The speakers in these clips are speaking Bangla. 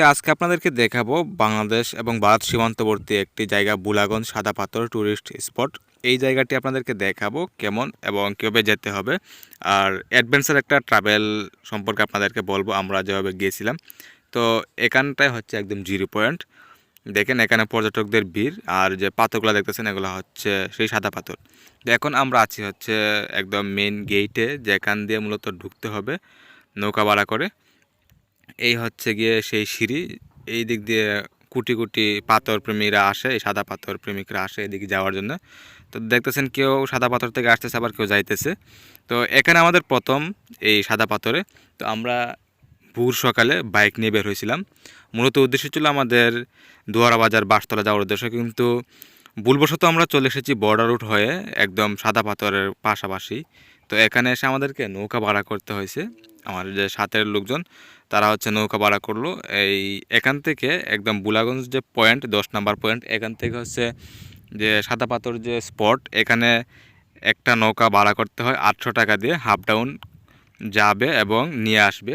আজকে আপনাদেরকে দেখাবো বাংলাদেশ এবং ভারত সীমান্তবর্তী একটি জায়গা বুলাগঞ্জ সাদা পাথর ট্যুরিস্ট স্পট। এই জায়গাটি আপনাদেরকে দেখাবো কেমন এবং কীভাবে যেতে হবে, আর অ্যাডভেঞ্চার একটা ট্রাভেল সম্পর্কে আপনাদেরকে বলবো আমরা যেভাবে গিয়েছিলাম। তো এখানটায় হচ্ছে একদম জিরো পয়েন্ট। দেখেন এখানে পর্যটকদের ভিড়, আর যে পাথরগুলো দেখতেছেন এগুলো হচ্ছে সেই সাদা পাথর। তো এখন আমরা আছি হচ্ছে একদম মেইন গেইটে, যেখান দিয়ে মূলত ঢুকতে হবে নৌকা ভাড়া করে। এই হচ্ছে গিয়ে সেই সিঁড়ি। এই দিক দিয়ে কোটি কোটি পাথর প্রেমীরা আসে, এই সাদা পাথর প্রেমিকরা আসে এদিকে যাওয়ার জন্য। তো দেখতেছেন কেউ সাদা পাথর থেকে আসতেছে, আবার কেউ যাইতেছে। তো এখানে আমাদের প্রথম এই সাদা পাথরে। তো আমরা ভোর সকালে বাইক নিয়ে বের হয়েছিলাম। মূলত উদ্দেশ্য ছিল আমাদের দুয়ারা বাজার বাসতলা যাওয়ার উদ্দেশ্য, কিন্তু ভুলবশত আমরা চলে এসেছি বর্ডার রুট হয়ে একদম সাদা পাথরের পাশাপাশি। তো এখানে এসে আমাদেরকে নৌকা ভাড়া করতে হয়েছে। আমার যে সাথের লোকজন তারা হচ্ছে নৌকা ভাড়া করলো। এখান থেকে একদম বুলাগঞ্জ যে পয়েন্ট 10 নাম্বার পয়েন্ট, এখান থেকে হচ্ছে যে সাদা পাথর যে স্পট, এখানে একটা নৌকা ভাড়া করতে হয় 800 টাকা দিয়ে, হাফ ডাউন যাবে এবং নিয়ে আসবে।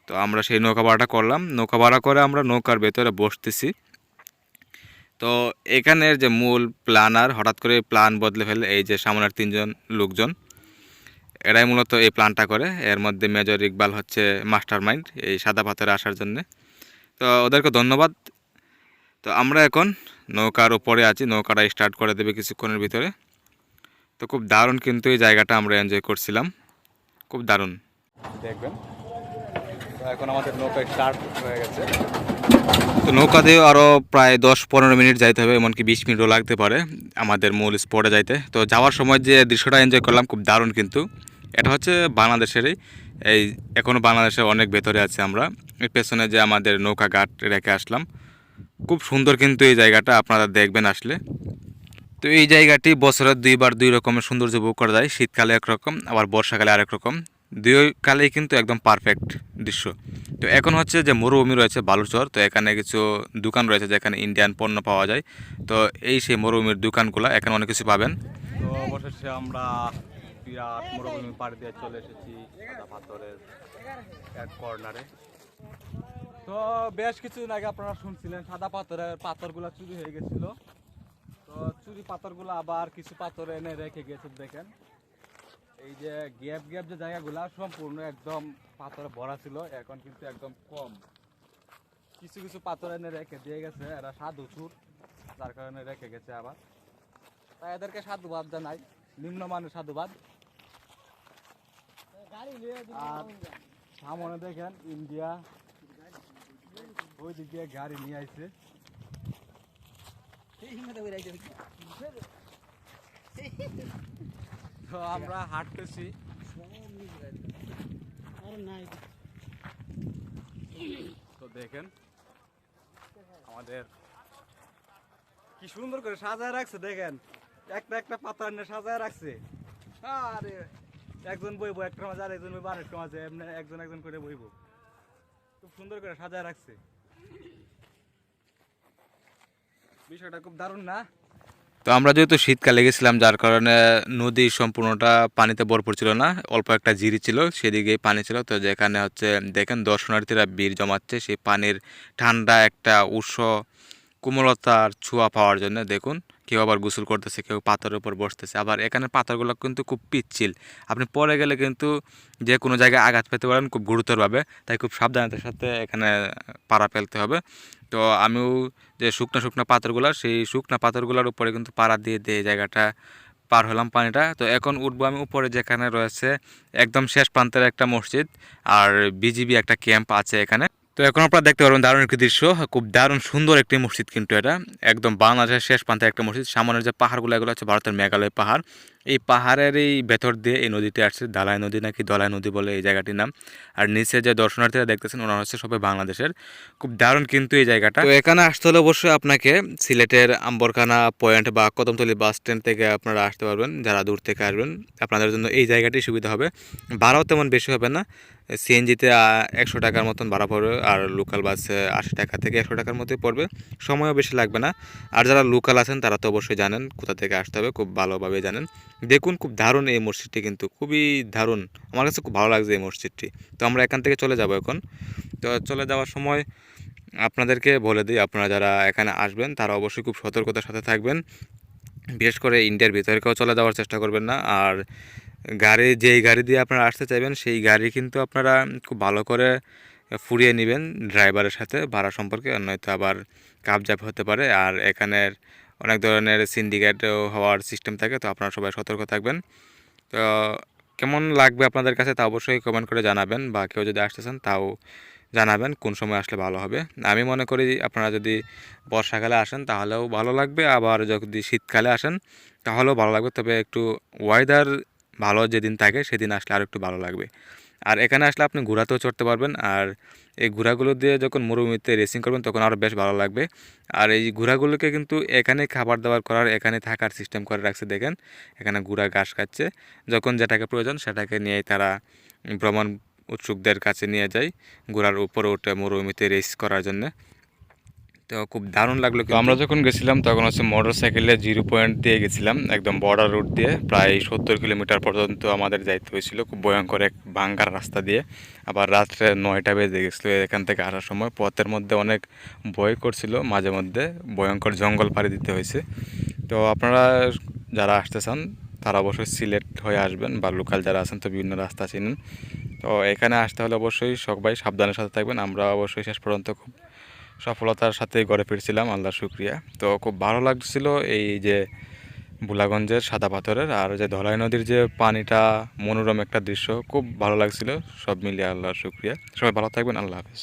তো আমরা সেই নৌকা ভাড়াটা করলাম। নৌকা ভাড়া করে আমরা নৌকার ভেতরে বসতেছি। তো এখানের যে মূল প্ল্যানার হঠাৎ করে প্ল্যান বদলে ফেলে এই যে সামনের 3জন লোকজন, এরাই মূলত এই প্ল্যানটা করে। এর মধ্যে মেজর ইকবাল হচ্ছে মাস্টার মাইন্ড এই সাদা পাথরে আসার জন্যে। তো ওদেরকে ধন্যবাদ। তো আমরা এখন নৌকার উপরে আছি, নৌকাটা স্টার্ট করে দেবে কিছুক্ষণের ভিতরে। তো খুব দারুণ কিন্তু এই জায়গাটা আমরা এনজয় করছিলাম, খুব দারুণ দেখবেন। তো এখন আমাদের নৌকা স্টার্ট হয়ে গেছে। তো নৌকা দিয়ে আরও প্রায় 10-15 মিনিট যাইতে হবে, এমনকি 20 মিনিটও লাগতে পারে আমাদের মূল স্পটে যাইতে। তো যাওয়ার সময় যে দৃশ্যটা এনজয় করলাম খুব দারুণ কিন্তু। এটা হচ্ছে বাংলাদেশেরই, এই এখনও বাংলাদেশের অনেক ভেতরে আছে আমরা। এর পেছনে যে আমাদের নৌকা ঘাট রেখে আসলাম, খুব সুন্দর কিন্তু এই জায়গাটা, আপনারা দেখবেন আসলে। তো এই জায়গাটি বছরের 2বার 2 রকমের সৌন্দর্য উপভোগ করা যায়। শীতকালে একরকম, আবার বর্ষাকালে আরেক রকম। দুই কালেই কিন্তু একদম পারফেক্ট দৃশ্য। তো এখন হচ্ছে যে মরুভূমি রয়েছে বালুচর, তো এখানে কিছু দোকান রয়েছে যেখানে ইন্ডিয়ান পণ্য পাওয়া যায়। তো এই সেই মরুভূমির দোকানগুলো এখানে অনেক কিছু পাবেন। তো অবশেষে আমরা বিরাট মরুভূমি পাড়ি দিয়ে চলে এসেছি সাদা পাথরের এক কর্নারে। তো বেশ কিছুদিন আগে আপনারা শুনছিলেন সাদা পাথরের পাথরগুলো চুরি হয়ে গেছিল। তো চুরি পাথরগুলো আবার কিছু পাথর এনে রেখে গেছে। দেখেন এই যে গ্যাপ গ্যাপ যে জায়গাগুলো সম্পূর্ণ একদম পাথরে ভরা ছিল, এখন কিন্তু একদম কম। কিছু কিছু পাথর এনে রেখে দিয়ে গেছে, এরা সাধু চুর, যার কারণে রেখে গেছে। আবার তাই এদেরকে সাধুবাদ জানাই, নিম্নমানের সাধুবাদ। আর সামনে দেখেন ইন্ডিয়া, ওই দিক দিয়ে গাড়ি নিয়ে আইছে। তো আমরা হাঁটতেছি। তো দেখেন আমাদের কি সুন্দর করে সাজায় রাখছে, দেখেন একটা একটা পাতা এনে সাজায় রাখছে। আরে একজন বইবো একটা মাঝে, আর একজন বইবো আরেকটা মাঝে, এমনি একজন একজন করে বইবো। খুব সুন্দর করে সাজায় রাখছে, বিষয়টা খুব দারুণ না? তো আমরা যেহেতু শীতকালে গেছিলাম, যার কারণে নদী সম্পূর্ণটা পানিতে ভরপুর ছিল না, অল্প একটা ঝিরি ছিল, সেদিকেই পানি ছিল। তো যেখানে হচ্ছে দেখেন দর্শনার্থীরা ভিড় জমাচ্ছে সেই পানির ঠান্ডা একটা উৎস কোমলতার ছোঁয়া পাওয়ার জন্য। দেখুন কেউ আবার গোসল করতেছে, কেউ পাথরের উপর বসতেছে। আবার এখানে পাথরগুলো কিন্তু খুব পিচ্ছিল, আপনি পরে গেলে কিন্তু যে কোনো জায়গায় আঘাত পেতে পারেন খুব গুরুতরভাবে, তাই খুব সাবধানতার সাথে এখানে পাড়া ফেলতে হবে। তো আমিও যে শুকনা শুকনা পাথরগুলো, সেই শুকনা পাথরগুলোর উপরে কিন্তু পাড়া দিয়ে দিয়ে জায়গাটা পার হলাম পানিটা। তো এখন উঠবো আমি উপরে, যেখানে রয়েছে একদম শেষ প্রান্তের একটা মসজিদ, আর বিজিবি একটা ক্যাম্প আছে এখানে। তো এখন আপনারা দেখতে পারবেন দারুণ একটি দৃশ্য, খুব দারুণ সুন্দর একটি মসজিদ কিন্তু এটা একদম বাংলাদেশের শেষ প্রান্তে একটা মসজিদ। সামনের যে পাহাড়গুলো এগুলো হচ্ছে ভারতের মেঘালয় পাহাড়। এই পাহাড়ের এই ভেতর দিয়ে এই নদীটি আসছে, দালাই নদী নাকি দলাই নদী বলে এই জায়গাটির নাম। আর নিচে যে দর্শনার্থীরা দেখতেছেন ওনারা হচ্ছে সবাই বাংলাদেশের। খুব দারুণ কিন্তু এই জায়গাটা। তো এখানে আসতে হলে অবশ্যই আপনাকে সিলেটের আম্বরখানা পয়েন্ট বা কদমতলী বাস স্ট্যান্ড থেকে আপনারা আসতে পারবেন। যারা দূর থেকে আসবেন আপনাদের জন্য এই জায়গাটি সুবিধা হবে, ভাড়াও তেমন বেশি হবে না। সিএনজিতে 100 টাকার মতন ভাড়া পড়বে, আর লোকাল বাসে 80 টাকা থেকে 100 টাকার মধ্যে পড়বে, সময়ও বেশি লাগবে না। আর যারা লোকাল আছেন তারা তো অবশ্যই জানেন কোথা থেকে আসতে হবে, খুব ভালোভাবে জানেন। দেখুন খুব দারুণ এই মসজিদটি, কিন্তু খুবই দারুণ, আমার কাছে খুব ভালো লাগছে এই মসজিদটি। তো আমরা এখান থেকে চলে যাব এখন। তো চলে যাওয়ার সময় আপনাদেরকে বলে দিই, আপনারা যারা এখানে আসবেন তারা অবশ্যই খুব সতর্কতার সাথে থাকবেন। বিশেষ করে ইন্ডিয়ার ভিতরে কেউ চলে যাওয়ার চেষ্টা করবেন না। আর যেই গাড়ি দিয়ে আপনারা আসতে চাইবেন সেই গাড়ি কিন্তু আপনারা খুব ভালো করে ফুরিয়ে নেবেন ড্রাইভারের সাথে ভাড়া সম্পর্কে, নয়তো আবার কাবজাব হতে পারে। আর এখানের অনেক ধরনের সিন্ডিকেটও হওয়ার সিস্টেম থাকে, তো আপনারা সবাই সতর্ক থাকবেন। তো কেমন লাগবে আপনাদের কাছে তা অবশ্যই কমেন্ট করে জানাবেন, বা কেউ যদি আসতে চান তাও জানাবেন কোন সময় আসলে ভালো হবে। আমি মনে করি আপনারা যদি বর্ষাকালে আসেন তাহলেও ভালো লাগবে, আবার যদি শীতকালে আসেন তাহলেও ভালো লাগবে, তবে একটু ওয়েদার ভালো যেদিন থাকে সেদিন আসলে আরও একটু ভালো লাগবে। আর এখানে আসলে আপনি ঘোড়াতেও চড়তে পারবেন, আর এই ঘোড়াগুলো দিয়ে যখন মরুভূমিতে রেসিং করবেন তখন আরও বেশ ভালো লাগবে। আর এই ঘোড়াগুলোকে কিন্তু এখানে খাবার দাবার করার, এখানে থাকার সিস্টেম করে রাখছে দেখেন। এখানে ঘোড়া ঘাস খাচ্ছে, যখন যেটাকে প্রয়োজন সেটাকে নিয়েই তারা ভ্রমণ উৎসুকদের কাছে নিয়ে যায় ঘোড়ার উপরে উঠে মরুভূমিতে রেস করার জন্য। তো খুব দারুণ লাগলো। কিন্তু আমরা যখন গেছিলাম তখন হচ্ছে মোটর সাইকেলে 0 পয়েন্ট দিয়ে গেছিলাম, একদম বর্ডার রুট দিয়ে প্রায় 70 কিলোমিটার পর্যন্ত আমাদের যাইতে হয়েছিল, খুব ভয়ঙ্কর এক ভাঙ্গার রাস্তা দিয়ে। আবার রাত্রে 9টা বেজে গেছিলো এখান থেকে আসার সময়। পথের মধ্যে অনেক ভয় করছিল, মাঝে মধ্যে ভয়ঙ্কর জঙ্গল পাড়ি দিতে হয়েছে। তো আপনারা যারা আসতে চান তারা অবশ্যই সিলেট হয়ে আসবেন, বা লোকাল যারা আছেন তো বিভিন্ন রাস্তা চিনেন। তো এখানে আসতে হলে অবশ্যই সবাই সাবধানের সাথে থাকবেন। আমরা অবশ্যই শেষ পর্যন্ত খুব সফলতার সাথে ঘরে ফিরছিলাম, আল্লাহর শুকরিয়া। তো খুব ভালো লাগছিল এই যে ভোলাগঞ্জের সাদা পাথরের, আর যে ধলাই নদীর যে পানিটা, মনোরম একটা দৃশ্য, খুব ভালো লাগছিল। সব মিলিয়ে আল্লাহর শুকরিয়া। সবাই ভালো থাকবেন, আল্লাহ হাফেজ।